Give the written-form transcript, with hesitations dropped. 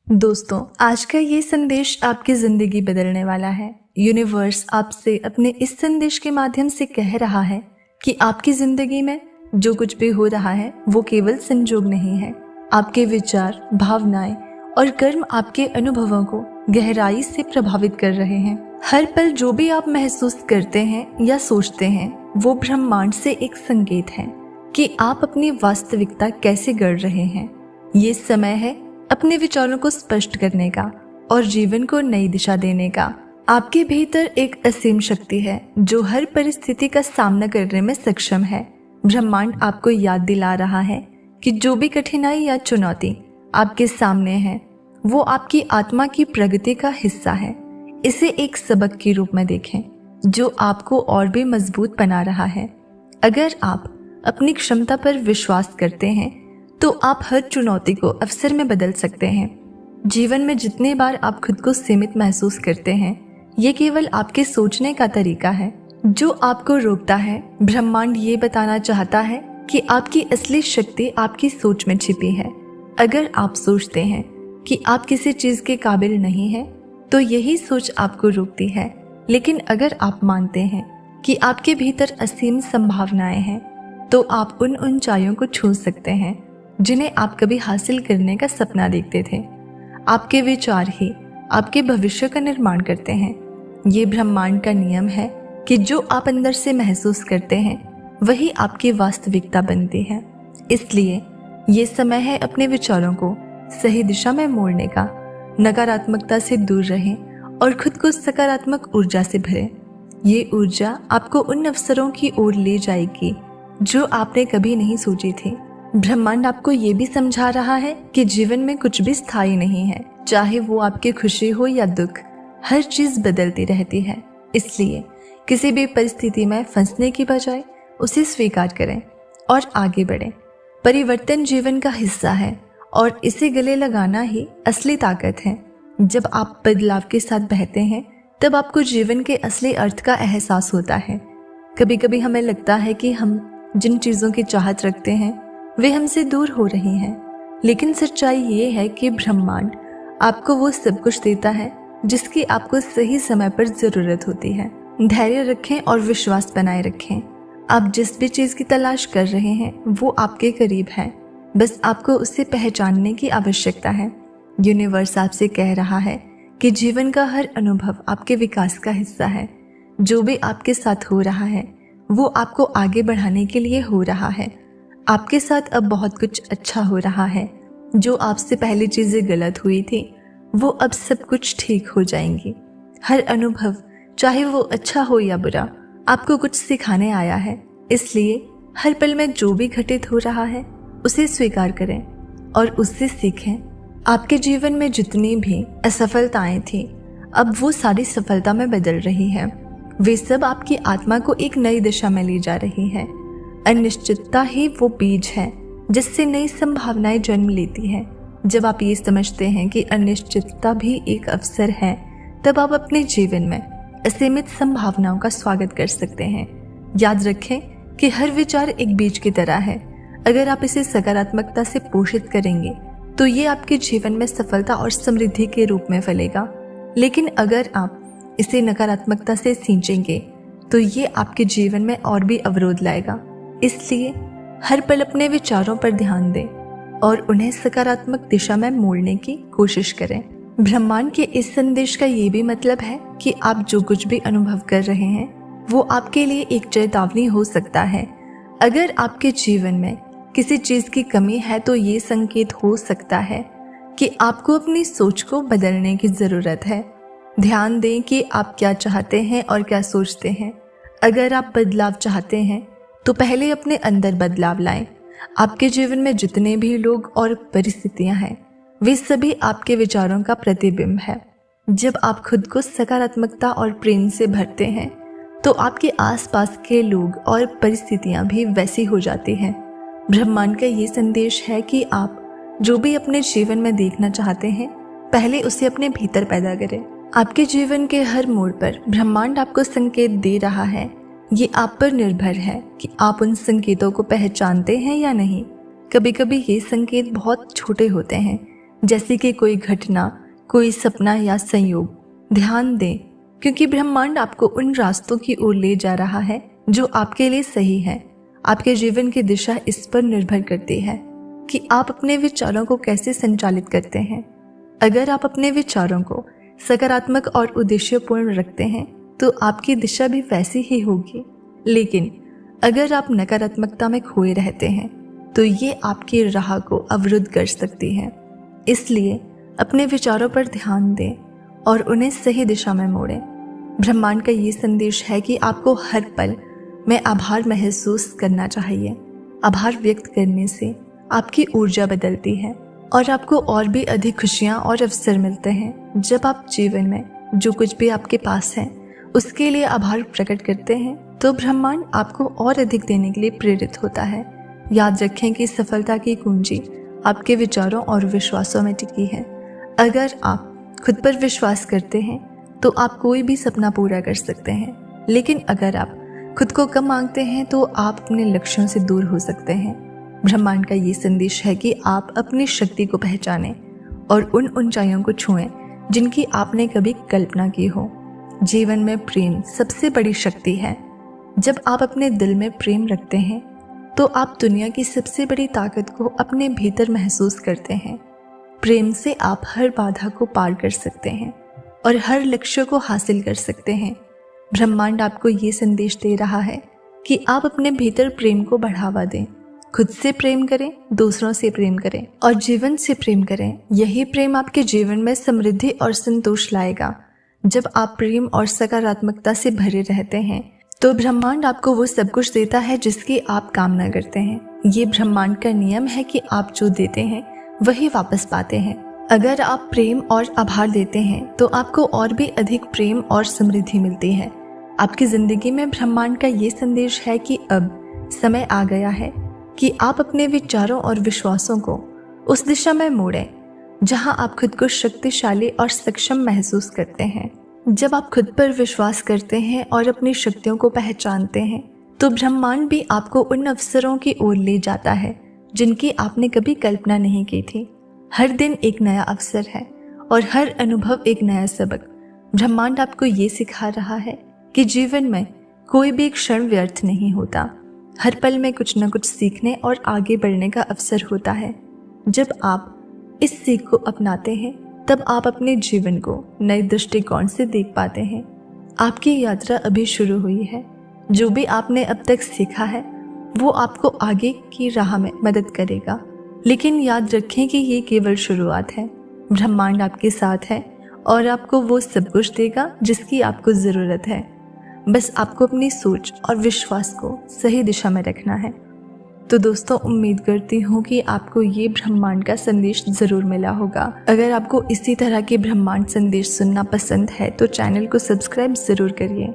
दोस्तों, आज का ये संदेश आपकी जिंदगी बदलने वाला है। यूनिवर्स आपसे अपने इस संदेश के माध्यम से कह रहा है कि आपकी जिंदगी में जो कुछ भी हो रहा है वो केवल संजोग नहीं है। आपके विचार, भावनाएं और कर्म आपके अनुभवों को गहराई से प्रभावित कर रहे हैं। हर पल जो भी आप महसूस करते हैं या सोचते हैं वो ब्रह्मांड से एक संकेत है कि आप अपनी वास्तविकता कैसे गढ़ रहे हैं। ये समय है अपने विचारों को स्पष्ट करने का और जीवन को नई दिशा देने का। आपके भीतर एक असीम शक्ति है जो हर परिस्थिति का सामना करने में सक्षम है। ब्रह्मांड आपको याद दिला रहा है कि जो भी कठिनाई या चुनौती आपके सामने है वो आपकी आत्मा की प्रगति का हिस्सा है। इसे एक सबक के रूप में देखें जो आपको और भी मजबूत बना रहा है। अगर आप अपनी क्षमता पर विश्वास करते हैं तो आप हर चुनौती को अवसर में बदल सकते हैं। जीवन में जितने बार आप खुद को सीमित महसूस करते हैं ये केवल आपके सोचने का तरीका है जो आपको रोकता है। ब्रह्मांड ये बताना चाहता है कि आपकी असली शक्ति आपकी सोच में छिपी है। अगर आप सोचते हैं कि आप किसी चीज के काबिल नहीं हैं, तो यही सोच आपको रोकती है। लेकिन अगर आप मानते हैं कि आपके भीतर असीम संभावनाएं हैं, तो आप उन ऊंचाइयों को छू सकते हैं जिन्हें आप कभी हासिल करने का सपना देखते थे। आपके विचार ही आपके भविष्य का निर्माण करते हैं। ये ब्रह्मांड का नियम है कि जो आप अंदर से महसूस करते हैं वही आपकी वास्तविकता बनती है। इसलिए ये समय है अपने विचारों को सही दिशा में मोड़ने का। नकारात्मकता से दूर रहें और खुद को सकारात्मक ऊर्जा से भरें। ये ऊर्जा आपको उन अवसरों की ओर ले जाएगी जो आपने कभी नहीं सोची थी। ब्रह्मांड आपको ये भी समझा रहा है कि जीवन में कुछ भी स्थायी नहीं है। चाहे वो आपकी खुशी हो या दुख, हर चीज बदलती रहती है। इसलिए किसी भी परिस्थिति में फंसने की बजाय उसे स्वीकार करें और आगे बढ़ें। परिवर्तन जीवन का हिस्सा है और इसे गले लगाना ही असली ताकत है। जब आप बदलाव के साथ बहते हैं तब आपको जीवन के असली अर्थ का एहसास होता है। कभी कभी हमें लगता है कि हम जिन चीजों की चाहत रखते हैं वे हमसे दूर हो रही हैं, लेकिन सच्चाई ये है कि ब्रह्मांड आपको वो सब कुछ देता है जिसकी आपको सही समय पर जरूरत होती है। धैर्य रखें और विश्वास बनाए रखें। आप जिस भी चीज की तलाश कर रहे हैं वो आपके करीब है, बस आपको उसे पहचानने की आवश्यकता है। यूनिवर्स आपसे कह रहा है कि जीवन का हर अनुभव आपके विकास का हिस्सा है। जो भी आपके साथ हो रहा है वो आपको आगे बढ़ाने के लिए हो रहा है। आपके साथ अब बहुत कुछ अच्छा हो रहा है। जो आपसे पहले चीजें गलत हुई थी वो अब सब कुछ ठीक हो जाएंगी। हर अनुभव, चाहे वो अच्छा हो या बुरा, आपको कुछ सिखाने आया है। इसलिए हर पल में जो भी घटित हो रहा है उसे स्वीकार करें और उससे सीखें। आपके जीवन में जितनी भी असफलताएं थी अब वो सारी सफलता में बदल रही है। वे सब आपकी आत्मा को एक नई दिशा में ले जा रही है। अनिश्चितता ही वो बीज है जिससे नई संभावनाएं जन्म लेती है। जब आप ये समझते हैं कि अनिश्चितता भी एक अवसर है, तब आप अपने जीवन में असीमित संभावनाओं का स्वागत कर सकते हैं। याद रखें कि हर विचार एक बीज की तरह है। अगर आप इसे सकारात्मकता से पोषित करेंगे तो ये आपके जीवन में सफलता और समृद्धि के रूप में फलेगा। लेकिन अगर आप इसे नकारात्मकता से सींचेंगे तो ये आपके जीवन में और भी अवरोध लाएगा। इसलिए हर पल अपने विचारों पर ध्यान दें और उन्हें सकारात्मक दिशा में मोड़ने की कोशिश करें। ब्रह्मांड के इस संदेश का ये भी मतलब है कि आप जो कुछ भी अनुभव कर रहे हैं वो आपके लिए एक चेतावनी हो सकता है। अगर आपके जीवन में किसी चीज की कमी है तो ये संकेत हो सकता है कि आपको अपनी सोच को बदलने की जरूरत है। ध्यान दें कि आप क्या चाहते हैं और क्या सोचते हैं। अगर आप बदलाव चाहते हैं तो पहले अपने अंदर बदलाव लाएं। आपके जीवन में जितने भी लोग और परिस्थितियां हैं वे सभी आपके विचारों का प्रतिबिंब है। जब आप खुद को सकारात्मकता और प्रेम से भरते हैं तो आपके आसपास के लोग और परिस्थितियां भी वैसी हो जाती हैं। ब्रह्मांड का ये संदेश है कि आप जो भी अपने जीवन में देखना चाहते हैं पहले उसे अपने भीतर पैदा करें। आपके जीवन के हर मोड़ पर ब्रह्मांड आपको संकेत दे रहा है। ये आप पर निर्भर है कि आप उन संकेतों को पहचानते हैं या नहीं। कभी कभी ये संकेत बहुत छोटे होते हैं, जैसे कि कोई घटना, कोई सपना या संयोग। ध्यान दें, क्योंकि ब्रह्मांड आपको उन रास्तों की ओर ले जा रहा है जो आपके लिए सही है। आपके जीवन की दिशा इस पर निर्भर करती है कि आप अपने विचारों को कैसे संचालित करते हैं। अगर आप अपने विचारों को सकारात्मक और उद्देश्यपूर्ण रखते हैं तो आपकी दिशा भी वैसी ही होगी। लेकिन अगर आप नकारात्मकता में खोए रहते हैं तो ये आपकी राह को अवरुद्ध कर सकती है। इसलिए अपने विचारों पर ध्यान दें और उन्हें सही दिशा में मोड़ें। ब्रह्मांड का ये संदेश है कि आपको हर पल में आभार महसूस करना चाहिए। आभार व्यक्त करने से आपकी ऊर्जा बदलती है और आपको और भी अधिक खुशियाँ और अवसर मिलते हैं। जब आप जीवन में जो कुछ भी आपके पास है उसके लिए आभार प्रकट करते हैं तो ब्रह्मांड आपको और अधिक देने के लिए प्रेरित होता है। याद रखें कि सफलता की कुंजी आपके विचारों और विश्वासों में टिकी है। अगर आप खुद पर विश्वास करते हैं तो आप कोई भी सपना पूरा कर सकते हैं। लेकिन अगर आप खुद को कम आंकते हैं तो आप अपने लक्ष्यों से दूर हो सकते हैं। ब्रह्मांड का ये संदेश है कि आप अपनी शक्ति को पहचानें और उन ऊंचाइयों को छुएं जिनकी आपने कभी कल्पना की हो। जीवन में प्रेम सबसे बड़ी शक्ति है। जब आप अपने दिल में प्रेम रखते हैं तो आप दुनिया की सबसे बड़ी ताकत को अपने भीतर महसूस करते हैं। प्रेम से आप हर बाधा को पार कर सकते हैं और हर लक्ष्य को हासिल कर सकते हैं। ब्रह्मांड आपको ये संदेश दे रहा है कि आप अपने भीतर प्रेम को बढ़ावा दें। खुद से प्रेम करें, दूसरों से प्रेम करें और जीवन से प्रेम करें। यही प्रेम आपके जीवन में समृद्धि और संतोष लाएगा। जब आप प्रेम और सकारात्मकता से भरे रहते हैं तो ब्रह्मांड आपको वो सब कुछ देता है जिसकी आप कामना करते हैं। ये ब्रह्मांड का नियम है कि आप जो देते हैं वही वापस पाते हैं। अगर आप प्रेम और आभार देते हैं तो आपको और भी अधिक प्रेम और समृद्धि मिलती है। आपकी जिंदगी में ब्रह्मांड का ये संदेश है कि अब समय आ गया है कि आप अपने विचारों और विश्वासों को उस दिशा में मोड़ें जहां आप खुद को शक्तिशाली और सक्षम महसूस करते हैं। जब आप खुद पर विश्वास करते हैं और अपनी शक्तियों को पहचानते हैं तो ब्रह्मांड भी आपको उन अवसरों की ओर ले जाता है जिनकी आपने कभी कल्पना नहीं की थी। हर दिन एक नया अवसर है और हर अनुभव एक नया सबक। ब्रह्मांड आपको ये सिखा रहा है कि जीवन में कोई भी क्षण व्यर्थ नहीं होता। हर पल में कुछ न कुछ सीखने और आगे बढ़ने का अवसर होता है। जब आप इस सीख को अपनाते हैं तब आप अपने जीवन को नए दृष्टिकोण से देख पाते हैं। आपकी यात्रा अभी शुरू हुई है। जो भी आपने अब तक सीखा है वो आपको आगे की राह में मदद करेगा। लेकिन याद रखें कि ये केवल शुरुआत है। ब्रह्मांड आपके साथ है और आपको वो सब कुछ देगा जिसकी आपको ज़रूरत है। बस आपको अपनी सोच और विश्वास को सही दिशा में रखना है। तो दोस्तों, उम्मीद करती हूँ कि आपको ये ब्रह्मांड का संदेश ज़रूर मिला होगा। अगर आपको इसी तरह के ब्रह्मांड संदेश सुनना पसंद है तो चैनल को सब्सक्राइब ज़रूर करिए।